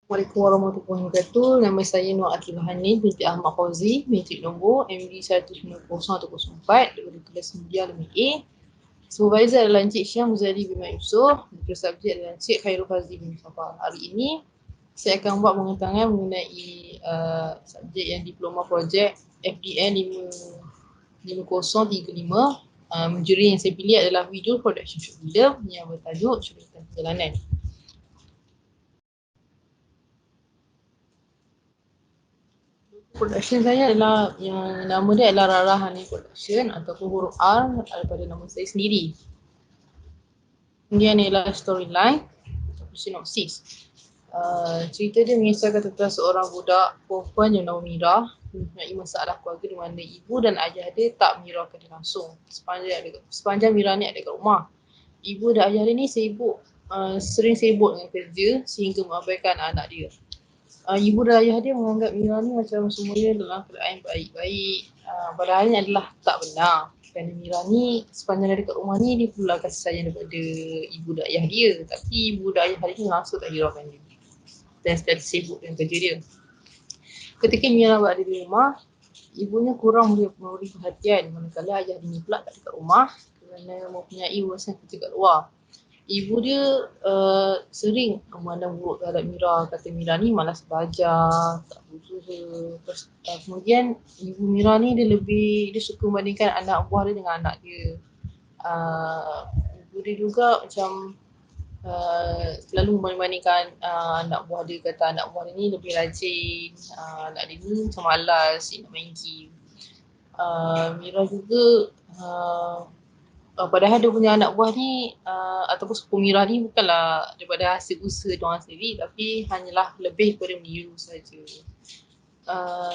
Assalamualaikum warahmatullahi wabarakatuh. Nama saya Nur Aqilah Hanin binti Ahmad Fauzi, matrik nombor MD 190-104 daripada kelas 9 lembaga A. Supervisor adalah Encik Syam Muzadi bin Mat Yusof, Guru subjek adalah Encik Khairul Fazli bin Mustafa. Hari ini saya akan buat pengetangan mengenai subjek yang diploma projek FDN 5035. Juri yang saya pilih adalah Video Production Short Film yang bertajuk Cerita Perjalanan. Production saya adalah yang nama dia adalah Rara Hani Production ataupun huruf R daripada nama saya sendiri. Kemudian ialah storyline ataupun sinopsis. Cerita dia mengisahkan tentang seorang budak perempuan yang nama Mira mempunyai masalah keluarga di mana ibu dan ayah dia tak menyiraukan dia langsung sepanjang Mira ni ada kat rumah. Ibu dan ayah dia ni sering sibuk dengan kerja sehingga mengabaikan anak dia. Ibu dan ayah dia menganggap Mira ni macam semuanya dalam keadaan baik-baik. Padahal ini adalah tak benar. Kerana Mira ni sepanjang dia dekat rumah ni dia perlulah kasih sayang daripada ibu dan ayah dia. Tapi ibu dan ayah dia ni langsung tak hiraukan dia. Dan sekali sibuk dengan kerja dia. Ketika Mira berada di rumah, ibunya kurang memberi perhatian. Manakala ayah dia ni pula tak dekat rumah kerana mempunyai urusan kerja kat luar. Ibu dia sering memandang buruk terhadap Mira, kata Mira ni malas belajar, tak berusaha. Kemudian ibu Mira ni dia suka membandingkan anak buah dia dengan anak dia. Ibu dia juga macam selalu membandingkan anak buah dia, kata anak buah dia ni lebih rajin, anak dia ni macam malas, nak main game. Mira juga padahal dia punya anak buah ni ataupun suku Mira ni bukanlah daripada hasil usaha diorang sendiri, tapi hanyalah lebih daripada meniru saja.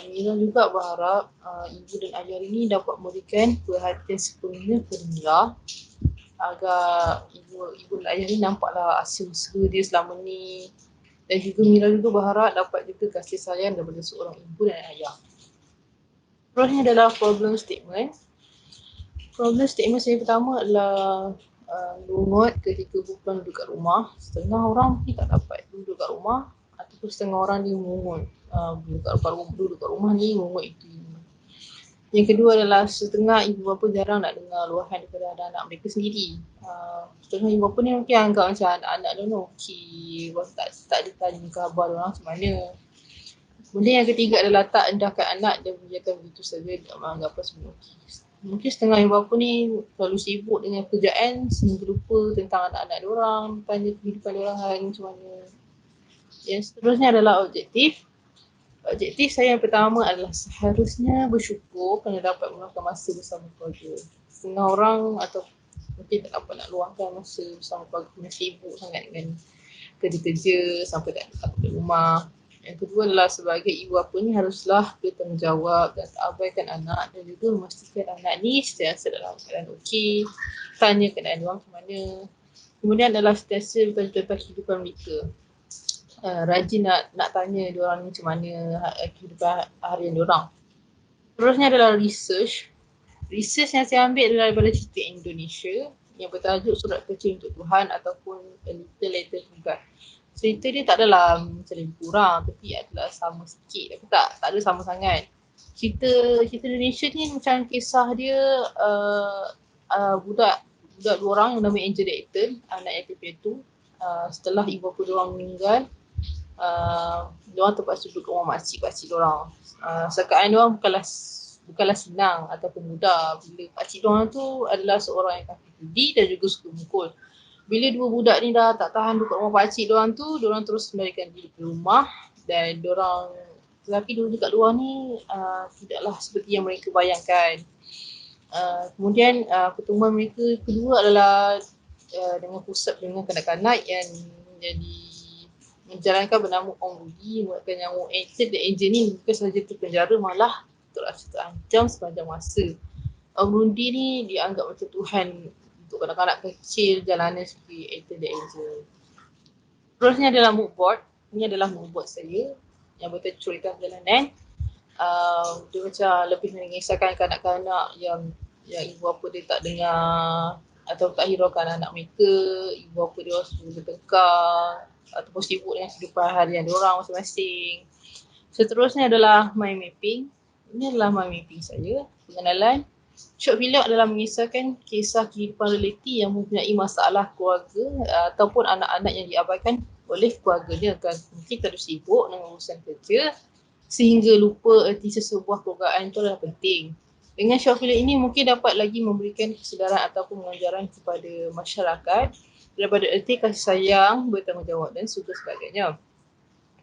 Mira juga berharap ibu dan ayah dia ni dapat memberikan perhatian sepenuhnya kepada Mira agar ibu dan ayah ni nampaklah hasil usaha dia selama ni. Dan juga Mira juga berharap dapat juga kasih sayang daripada seorang ibu dan ayah. Terusnya adalah problem statement. Problem statement saya pertama adalah lungut ketika berpulang duduk kat rumah. Setengah orang mungkin tak dapat duduk kat rumah ataupun setengah orang dia mungut. Duduk kat rumah ni mungut itu. Yang kedua adalah setengah ibu bapa jarang nak dengar luahan daripada anak-anak mereka sendiri. Setengah ibu bapa ni mungkin anggap macam anak-anak dia ni okey, tak ada tanya khabar dia orang macam mana. Kemudian yang ketiga adalah tak endahkan anak dan biarkan begitu saja, tak menganggap apa semua okey. Mungkin setengah ibu bapa ni terlalu sibuk dengan pekerjaan sehingga lupa tentang anak-anak diorang, tanya kehidupan diorang hari macam mana. Yang seterusnya adalah objektif. Objektif saya yang pertama adalah seharusnya bersyukur kerana dapat meluangkan masa bersama keluarga. Setengah orang atau mungkin tak dapat nak luangkan masa bersama keluarga kerana sibuk sangat dengan kerja-kerja sampai tak dapat rumah. Yang kedua adalah sebagai ibu bapa ni haruslah bertanggungjawab dan tak abaikan anak dan juga memastikan anak ni sentiasa dalam keadaan okey, tanya keadaan diorang macam mana. Kemudian adalah sentiasa bertanya tentang kehidupan mereka. Rajin nak tanya diorang ni macam mana kehidupan harian diorang. Terusnya adalah research. Research yang saya ambil adalah daripada cerita Indonesia yang bertajuk Surat Kecil Untuk Tuhan ataupun A Little Letter to God. Cerita dia tak adalah macam lebih kurang tapi adalah sama sikit tapi tak ada sama sangat. Cerita Indonesia ni macam kisah dia budak dua orang yang nama Angel dan Ethan, anak yang tu. Setelah ibu bapa diorang meninggal, diorang terpaksa duduk kat rumah makcik-pakcik diorang. Keadaan diorang bukanlah senang ataupun mudah bila pakcik diorang tu adalah seorang yang kaki judi dan juga suka mukul. Bila dua budak ni dah tak tahan duduk rumah pakcik diorang tu, diorang terus kembalikan diri ke rumah dan tetapi diorang dekat luar ni tidaklah seperti yang mereka bayangkan. Kemudian pertemuan mereka kedua adalah dengan pusat dengan kanak-kanak yang menjalankan bernama Ong Rudi, membuatkan nyawa Angel dan Angel ni bukan sahaja terpenjara malah terasa terancam sepanjang masa. Ong Rudi ni dianggap macam Tuhan untuk kanak-kanak kecil jalanan seperti Ethan dan Angel. Terusnya adalah mood board. Ini adalah mood board saya yang bertajuk Cerita Perjalanan. Dia macam lebih mengisahkan kanak-kanak yang ibu bapa dia tak dengar atau tak hiraukan anak mereka. Ibu bapa dia suruh bertengkar, ataupun sibuk dengan kehidupan harian diorang masing-masing. Seterusnya adalah mind mapping. Ini adalah mind mapping saya, pengenalan. Short film adalah mengisahkan kisah kehidupan realiti yang mempunyai masalah keluarga ataupun anak-anak yang diabaikan oleh keluarganya, kan mungkin terlalu sibuk dengan urusan kerja sehingga lupa erti sesebuah perlombaan itu adalah penting. Dengan short film ini mungkin dapat lagi memberikan kesedaran ataupun pengajaran kepada masyarakat daripada erti kasih sayang, bertanggungjawab dan sebagainya.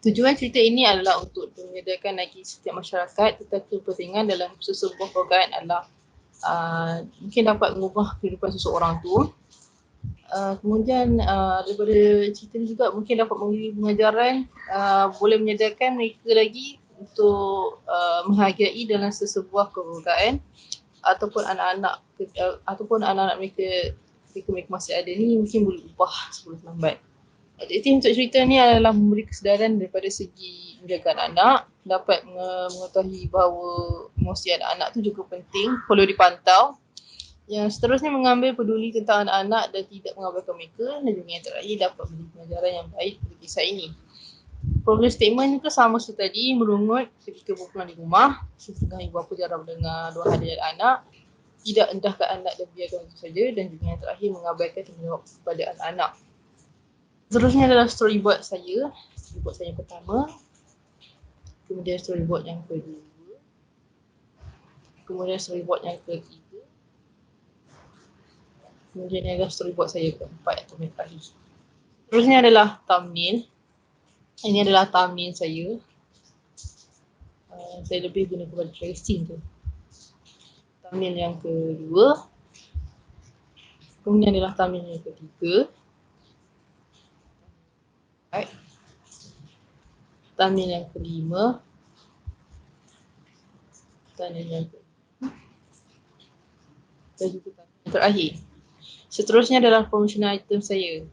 Tujuan cerita ini adalah untuk menyedarkan lagi setiap masyarakat tentang kepentingan dalam sesebuah perlombaan adalah mungkin dapat mengubah kehidupan seseorang tu. Kemudian daripada cerita ni juga mungkin dapat memberi pengajaran, boleh menyedarkan mereka lagi untuk menghargai dalam sesebuah perlombaan ataupun anak-anak mereka ketika mereka masih ada ni mungkin boleh ubah sebelum lambat. Objektif untuk cerita ni adalah memberi kesedaran daripada segi menjaga anak-anak, dapat mengetahui bahawa emosi anak-anak tu juga penting, perlu dipantau. Yang seterusnya mengambil peduli tentang anak-anak dan tidak mengabaikan mereka, dan juga yang terakhir dapat memberi pengajaran yang baik dari kisah ini. Progress statement itu sama seperti tadi, merungut ketika berpulang di rumah, setengah ibu bapa jarang mendengar doa hadiah anak, tidak endahkan anak dan biarkan itu saja, dan juga yang terakhir mengabaikan tanggungjawab kepada anak-anak. Seterusnya adalah storyboard saya yang pertama, kemudian storyboard yang kedua, kemudian storyboard yang ketiga, kemudian ini adalah storyboard saya keempat atau yang terakhir. Seterusnya adalah thumbnail. Ini adalah thumbnail saya. Saya lebih guna kepada tracing tu. Thumbnail yang kedua, kemudian adalah thumbnail yang ketiga, thumbnail yang kelima, thumbnail yang kelima, dan juga thumbnail yang terakhir. Seterusnya adalah promotional item saya.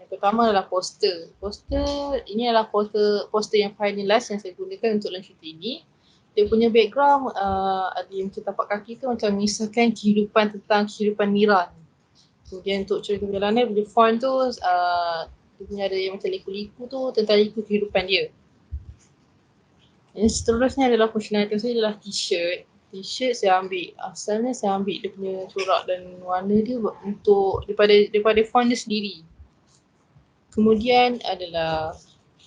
Yang pertama adalah poster. Poster ini adalah poster yang finalized yang saya gunakan untuk launch cerita ini. Dia punya background ada yang macam tapak kaki tu macam mengisahkan kehidupan Mira. Kemudian untuk cerita perjalanan punya font tu dia punya ada yang macam liku-liku tu tentang liku kehidupan dia. Yang seterusnya adalah functional item saya adalah t-shirt. T-shirt saya ambil, asalnya saya ambil dia punya corak dan warna dia untuk daripada font dia sendiri. Kemudian adalah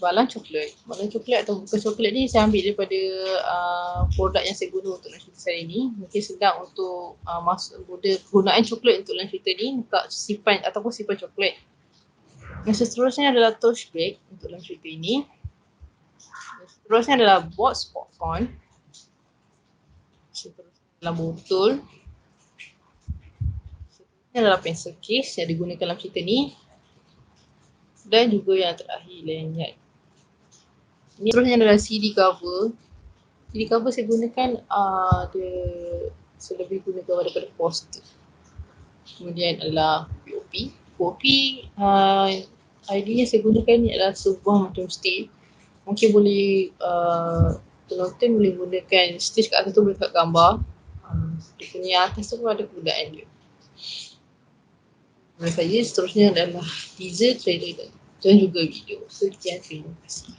balang coklat. Balang coklat atau bukan coklat ni saya ambil daripada produk yang saya guna untuk launch cerita saya ni. Mungkin sedang untuk penggunaan coklat untuk launch cerita ni, tak simpan ataupun simpan coklat. Yang seterusnya adalah tote bag untuk launch cerita ini. Yang seterusnya adalah box popcorn. Seterusnya adalah botol. Seterusnya adalah pencil case yang digunakan dalam cerita ni. Dan juga yang terakhir lanyard. Ini seterusnya adalah CD cover. CD cover saya gunakan saya lebih gunakan daripada poster. Kemudian adalah POP. POP idenya saya gunakan ni adalah sebuah macam stage. Mungkin boleh penonton boleh gunakan stage kat atas tu boleh letak gambar. Dia punya atas tu pun ada kegunaan dia. Seterusnya adalah teaser, trailer dan juga video. Sekian, terima kasih.